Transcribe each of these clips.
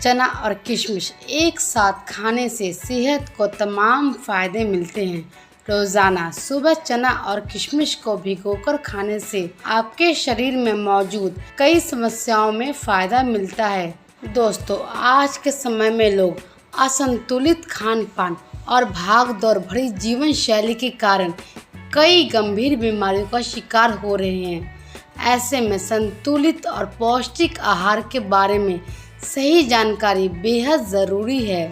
चना और किशमिश एक साथ खाने से सेहत को तमाम फायदे मिलते हैं। रोजाना सुबह चना और किशमिश को भिगोकर खाने से आपके शरीर में मौजूद कई समस्याओं में फायदा मिलता है। दोस्तों, आज के समय में लोग असंतुलित खान पान और भाग दौड़ भरी जीवन शैली के कारण कई गंभीर बीमारियों का शिकार हो रहे हैं। ऐसे में संतुलित और पौष्टिक आहार के बारे में सही जानकारी बेहद ज़रूरी है।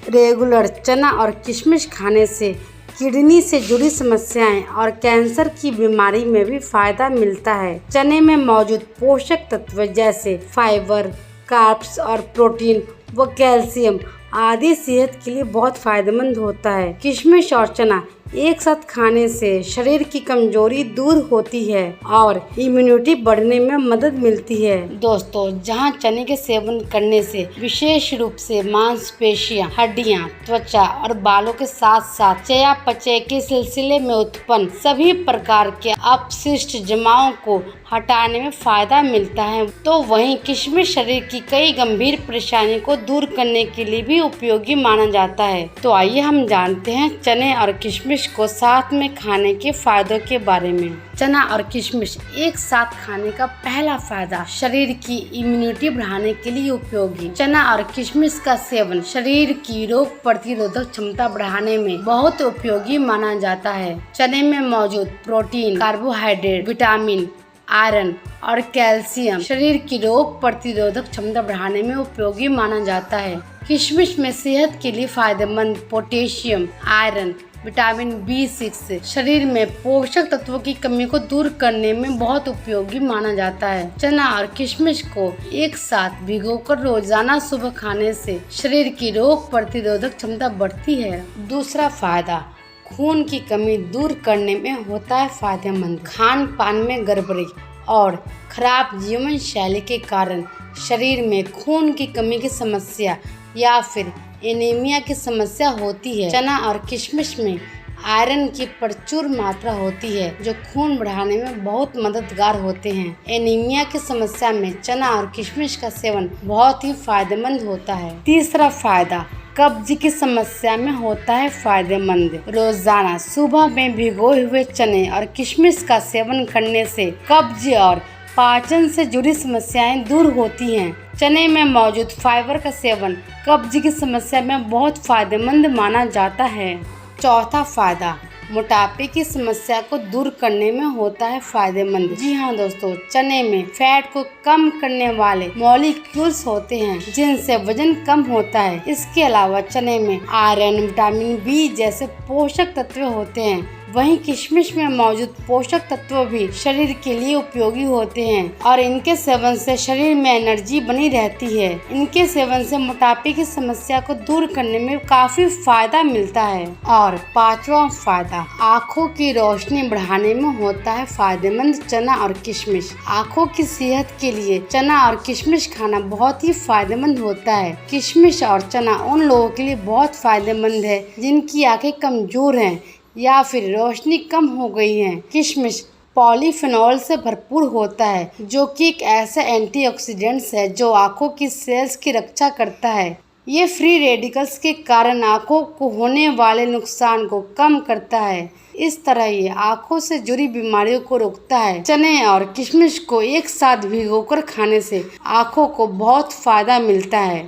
रेगुलर चना और किशमिश खाने से किडनी से जुड़ी समस्याएं और कैंसर की बीमारी में भी फायदा मिलता है। चने में मौजूद पोषक तत्व जैसे फाइबर, कार्ब्स और प्रोटीन व कैल्शियम आदि सेहत के लिए बहुत फायदेमंद होता है। किशमिश और चना एक साथ खाने से शरीर की कमजोरी दूर होती है और इम्यूनिटी बढ़ने में मदद मिलती है। दोस्तों, जहां चने के सेवन करने से विशेष रूप से मांसपेशियां, हड्डियां, त्वचा और बालों के साथ साथ चयापचय के सिलसिले में उत्पन्न सभी प्रकार के अपशिष्ट जमावों को हटाने में फायदा मिलता है, तो वहीं किशमिश शरीर की कई गंभीर परेशानियों को दूर करने के लिए भी उपयोगी माना जाता है। तो आइए हम जानते हैं चने और किशमिश को साथ में खाने के फायदों के बारे में। चना और किशमिश एक साथ खाने का पहला फायदा शरीर की इम्यूनिटी बढ़ाने के लिए उपयोगी। चना और किशमिश का सेवन शरीर की रोग प्रतिरोधक क्षमता बढ़ाने में बहुत उपयोगी माना जाता है। चने में मौजूद प्रोटीन, कार्बोहाइड्रेट, विटामिन, आयरन और कैल्शियम शरीर की रोग प्रतिरोधक क्षमता बढ़ाने में उपयोगी माना जाता है। किशमिश में सेहत के लिए फायदेमंद पोटेशियम, आयरन, विटामिन B6 शरीर में पोषक तत्वों की कमी को दूर करने में बहुत उपयोगी माना जाता है। चना और किशमिश को एक साथ भिगोकर रोजाना सुबह खाने से शरीर की रोग प्रतिरोधक क्षमता बढ़ती है। दूसरा फायदा खून की कमी दूर करने में होता है फायदेमंद। खान पान में गड़बड़ी और खराब जीवन शैली के कारण शरीर में खून की कमी की समस्या या फिर एनीमिया की समस्या होती है। चना और किशमिश में आयरन की प्रचुर मात्रा होती है जो खून बढ़ाने में बहुत मददगार होते हैं। एनीमिया की समस्या में चना और किशमिश का सेवन बहुत ही फायदेमंद होता है। तीसरा फायदा कब्ज की समस्या में होता है फायदेमंद। रोजाना सुबह में भिगोए हुए चने और किशमिश का सेवन करने से कब्ज और पाचन से जुड़ी समस्याएं दूर होती हैं। चने में मौजूद फाइबर का सेवन कब्ज की समस्या में बहुत फायदेमंद माना जाता है। चौथा फायदा मोटापे की समस्या को दूर करने में होता है फायदेमंद। जी हाँ दोस्तों, चने में फैट को कम करने वाले मॉलिक्यूल्स होते हैं जिनसे वजन कम होता है। इसके अलावा चने में आयरन, विटामिन B जैसे पोषक तत्व होते हैं। वहीं किशमिश में मौजूद पोषक तत्व भी शरीर के लिए उपयोगी होते हैं और इनके सेवन से शरीर में एनर्जी बनी रहती है। इनके सेवन से मोटापे की समस्या को दूर करने में काफी फायदा मिलता है। और पांचवा फायदा आँखों की रोशनी बढ़ाने में होता है फायदेमंद। चना और किशमिश आँखों की सेहत के लिए चना और किशमिश खाना बहुत ही फायदेमंद होता है। किशमिश और चना उन लोगों के लिए बहुत फायदेमंद है जिनकी आँखें कमजोर हैं या फिर रोशनी कम हो गई है। किशमिश पॉलीफेनॉल से भरपूर होता है जो कि एक ऐसा एंटीऑक्सीडेंट्स है जो आँखों की सेल्स की रक्षा करता है। ये फ्री रेडिकल्स के कारण आँखों को होने वाले नुकसान को कम करता है। इस तरह ये आँखों से जुड़ी बीमारियों को रोकता है। चने और किशमिश को एक साथ भिगोकर खाने से आँखों को बहुत फायदा मिलता है।